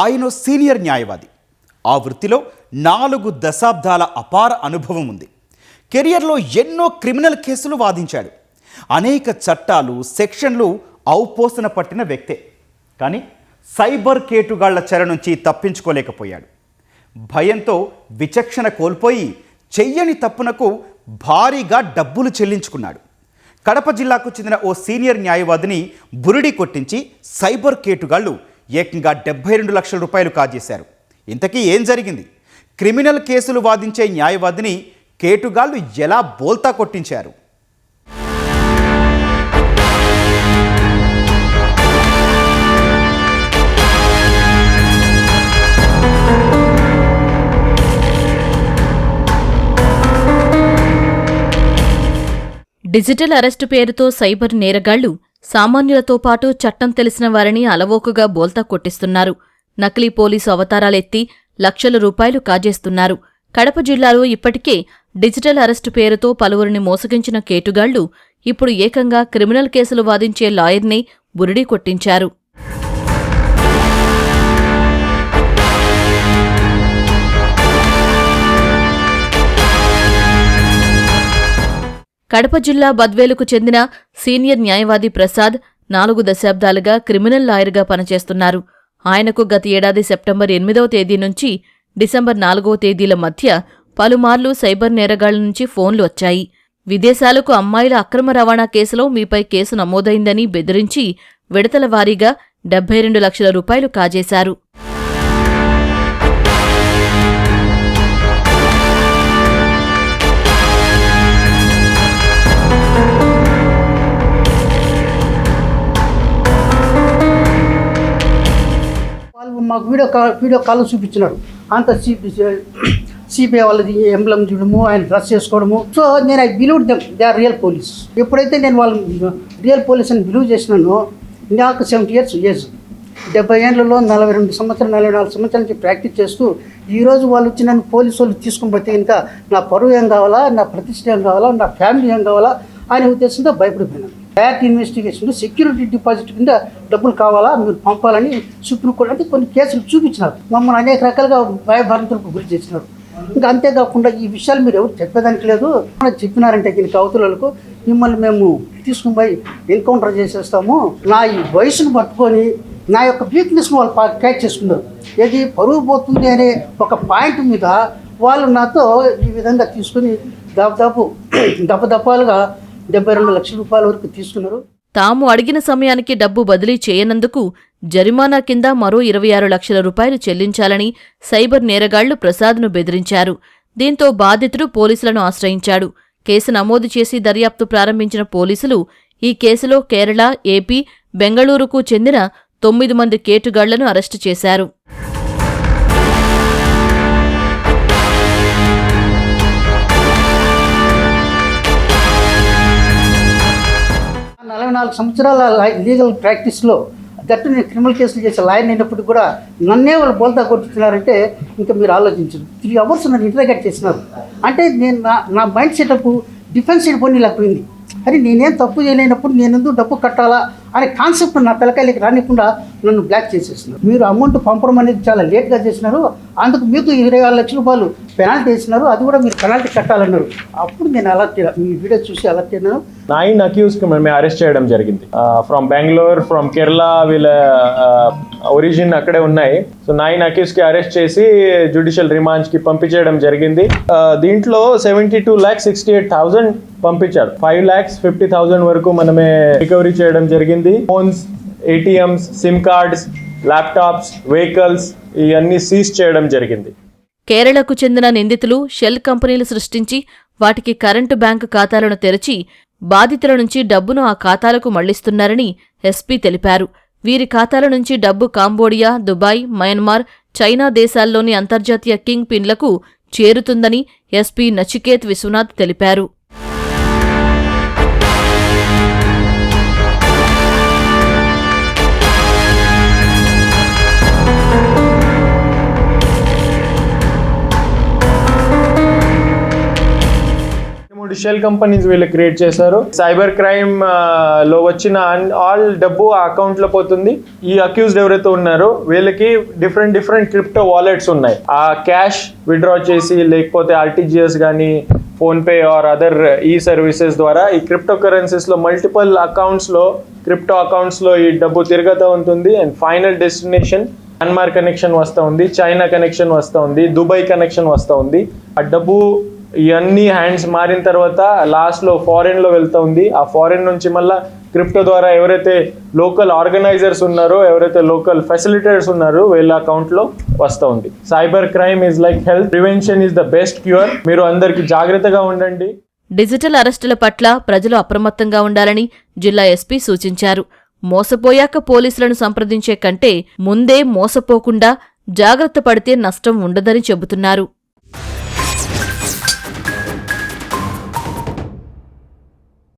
ఆయన సీనియర్ న్యాయవాది. ఆ వృత్తిలో 4 దశాబ్దాల అపార అనుభవం ఉంది. కెరియర్లో ఎన్నో క్రిమినల్ కేసులు వాదించాడు. అనేక చట్టాలు, సెక్షన్లు ఔపోసన పట్టిన వ్యక్తే. కానీ సైబర్ కేటుగాళ్ల చెర నుంచి తప్పించుకోలేకపోయాడు. భయంతో విచక్షణ కోల్పోయి చెయ్యని తప్పునకు భారీగా డబ్బులు చెల్లించుకున్నాడు. కడప జిల్లాకు చెందిన ఓ సీనియర్ న్యాయవాదిని బురిడి కొట్టించి సైబర్ కేటుగాళ్లు ఏకంగా 72 లక్షల రూపాయలు కాజేశారు. ఇంతకీ ఏం జరిగింది? క్రిమినల్ కేసులు వాదించే న్యాయవాదిని కేటుగాళ్లు ఎలా బోల్తా కొట్టించారు? డిజిటల్ అరెస్టు పేరుతో సైబర్ నేరగాళ్లు సామాన్యులతో పాటు చట్టం తెలిసిన వారిని అలవోకగా బోల్తా కొట్టిస్తున్నారు. నకిలీ పోలీసు అవతారాలెత్తి లక్షల రూపాయలు కాజేస్తున్నారు. కడప జిల్లాలో ఇప్పటికే డిజిటల్ అరెస్టు పేరుతో పలువురిని మోసగించిన కేటుగాళ్లు ఇప్పుడు ఏకంగా క్రిమినల్ కేసులు వాదించే లాయర్నే బురిడీ కొట్టించారు. కడప జిల్లా బద్వేలుకు చెందిన సీనియర్ న్యాయవాది ప్రసాద్ 4 దశాబ్దాలుగా క్రిమినల్ లాయర్గా పనిచేస్తున్నారు. ఆయనకు గత ఏడాది సెప్టెంబర్ 8వ తేదీ నుంచి డిసెంబర్ 4వ తేదీల మధ్య పలుమార్లు సైబర్ నేరగాళ్ల నుంచి ఫోన్లు వచ్చాయి. విదేశాలకు అమ్మాయిల అక్రమ రవాణా కేసులో మీపై కేసు నమోదైందని బెదిరించి విడతల వారీగా 72 లక్షల రూపాయలు కాజేశారు. మాకు వీడియో కాల్ చూపించినారు. అంత సిబిఐ వాళ్ళది ఎంబ్లం చూడము, ఆయన డ్రెస్ చేసుకోవడము. సో నేను I believe them, they are real police. ఎప్పుడైతే నేను వాళ్ళు రియల్ పోలీస్ అని బిలీవ్ చేసినానో, నాకు 70 years ఏజ్, 70 ఏళ్లలో 42 సంవత్సరాలు 44 సంవత్సరాల నుంచి ప్రాక్టీస్ చేస్తూ ఈరోజు వాళ్ళు వచ్చి నన్ను పోలీసు వాళ్ళు తీసుకుని పోతే ఇంకా నా పరువు ఏం కావాలా, నా ప్రతిష్ట ఏం కావాలా, నా ఫ్యామిలీ ఏం కావాలా అనే ఉద్దేశంతో భయపడిపోయినాను. బ్యాక్ ఇన్వెస్టిగేషన్, సెక్యూరిటీ డిపాజిట్ కింద డబ్బులు కావాలా మీరు పంపాలని సుప్రీంకోర్టు అంటే కొన్ని కేసులు చూపించినారు. మమ్మల్ని అనేక రకాలుగా భయభ్రాంతులకు గురి చేసినారు. ఇంకా అంతేకాకుండా ఈ విషయాలు మీరు ఎవరు చెప్పేదానికి లేదు, చెప్పినారంటే దీనికి అవతలకు మిమ్మల్ని మేము తీసుకుని పోయి ఎన్కౌంటర్ చేసేస్తాము. నా ఈ వయసును పట్టుకొని నా యొక్క వీక్నెస్ను వాళ్ళు క్యాచ్ చేసుకున్నారు. ఏది పరువు పోతుంది అనే ఒక పాయింట్ మీద వాళ్ళు నాతో ఈ విధంగా తీసుకుని దాదాపు దప్పదప్పాలుగా 72 లక్షల రూపాయల వరకు తీసుకున్నారు. తాము అడిగిన సమయానికి డబ్బు బదిలీ చేయనందుకు జరిమానా కింద మరో 26 లక్షల రూపాయలు చెల్లించాలని సైబర్ నేరగాళ్లు ప్రసాద్ను బెదిరించారు. దీంతో బాధితుడు పోలీసులను ఆశ్రయించాడు. కేసు నమోదు చేసి దర్యాప్తు ప్రారంభించిన పోలీసులు ఈ కేసులో కేరళ, ఏపీ, బెంగళూరుకు చెందిన 9 మంది కేటుగాళ్లను అరెస్టు చేశారు. 44 సంవత్సరాల లీగల్ ప్రాక్టీస్లో దట్టు నేను క్రిమినల్ కేసులు చేసే లాయర్ అయినప్పటికీ కూడా నన్నే వాళ్ళు బోల్తా కొట్టుతున్నారంటే ఇంకా మీరు ఆలోచించరు. 3 hours నన్ను ఇంటరాగేట్ చేసినారు. అంటే నేను నా మైండ్ సెటప్ డిఫెన్స్ సైడ్ పోనీ లేకపోయింది. అరే నేనేం తప్పు చేయలేనప్పుడు నేను ఎందుకు డబ్బు కట్టాలా అనే కాన్సెప్ట్ నా తలకాయలకి రానికుండా నన్ను బ్లాక్ చేసేస్తున్నారు. మీరు అమౌంట్ పంపడం అనేది చాలా లేట్గా చేసినారు, అందుకు మీకు 26 లక్షల రూపాయలు పెనాల్టీ వేసినారు, అది కూడా మీరు పెనాల్టీ కట్టాలన్నారు. అప్పుడు నేను అలర్ట్ మీ వీడియో చూసి అలర్ట్ అయినాను. 9 అక్యూజ్కి మేము అరెస్ట్ చేయడం జరిగింది. ఫ్రమ్ బెంగళూరు, ఫ్రమ్ కేరళ, వీళ్ళ ఒరిజిన్ అక్కడే ఉన్నాయి. సో 9 అక్యూజ్కి అరెస్ట్ చేసి జ్యుడిషియల్ రిమాండ్కి పంపించడం జరిగింది. దీంట్లో 72,68,000 పంపించారు. 5,50,000 వరకు మనమే రికవరీ చేయడం జరిగింది. Phones, ATMs, SIM cards, laptops, vehicles ఇవన్నీ సీజ్ చేయడం జరిగింది. కేరళకు చెందిన నిందితులు షెల్ కంపెనీలు సృష్టించి వాటికి కరెంటు బ్యాంకు ఖాతాలను తెరచి బాధితుల నుంచి డబ్బును ఆ ఖాతాలకు మళ్లిస్తున్నారని ఎస్పీ తెలిపారు. వీరి ఖాతాల నుంచి డబ్బు కాంబోడియా, దుబాయ్, మయన్మార్, చైనా దేశాల్లోని అంతర్జాతీయ కింగ్ పిన్లకు చేరుతుందని ఎస్పీ నచికేత్ విశ్వనాథ్ తెలిపారు. షెల్ కంపెనీస్ వీళ్ళు క్రియేట్ చేశారు. సైబర్ క్రైమ్ లో వచ్చిన ఆల్ డబ్బు ఆ అకౌంట్ లో పోతుంది. ఈ అక్యూజ్డ్ ఎవరైతే ఉన్నారో వీళ్ళకి డిఫరెంట్ క్రిప్టో వాలెట్స్ ఉన్నాయి. ఆ క్యాష్ విత్డ్రా చేసి లేకపోతే ఆర్టీజీఎస్ కానీ ఫోన్పే ఆర్ అదర్ ఈ సర్వీసెస్ ద్వారా ఈ క్రిప్టో కరెన్సీస్లో మల్టిపుల్ క్రిప్టో అకౌంట్స్లో ఈ డబ్బు తిరుగుతూ ఉంటుంది. And final destination Myanmar connection వస్తూ ఉంది, చైనా కనెక్షన్ వస్తూ ఉంది, దుబాయ్ కనెక్షన్ వస్తూ ఉంది. ఆ డబ్బు ఇవన్నీ హ్యాండ్స్ మారిన తర్వాత లాస్ట్లో ఫారెన్లో వెళ్తూ ఉంది. ఆ ఫారెన్ నుంచి మళ్ళీ క్రిప్టో ద్వారా ఎవరైతే లోకల్ ఆర్గనైజర్స్ ఉన్నారో, ఎవరైతే లోకల్ ఫెసిలిటేటర్స్ ఉన్నారో వీళ్ళ అకౌంట్లో వస్తూ ఉంది. Cyber crime is like health, prevention is the best cure. మీరు అందరికీ జాగ్రత్తగా ఉండండి. డిజిటల్ అరెస్టుల పట్ల ప్రజలు అప్రమత్తంగా ఉండాలని జిల్లా ఎస్పీ సూచించారు. మోసపోయాక పోలీసులను సంప్రదించే కంటే ముందే మోసపోకుండా జాగ్రత్త పడితే నష్టం ఉండదని చెబుతున్నారు.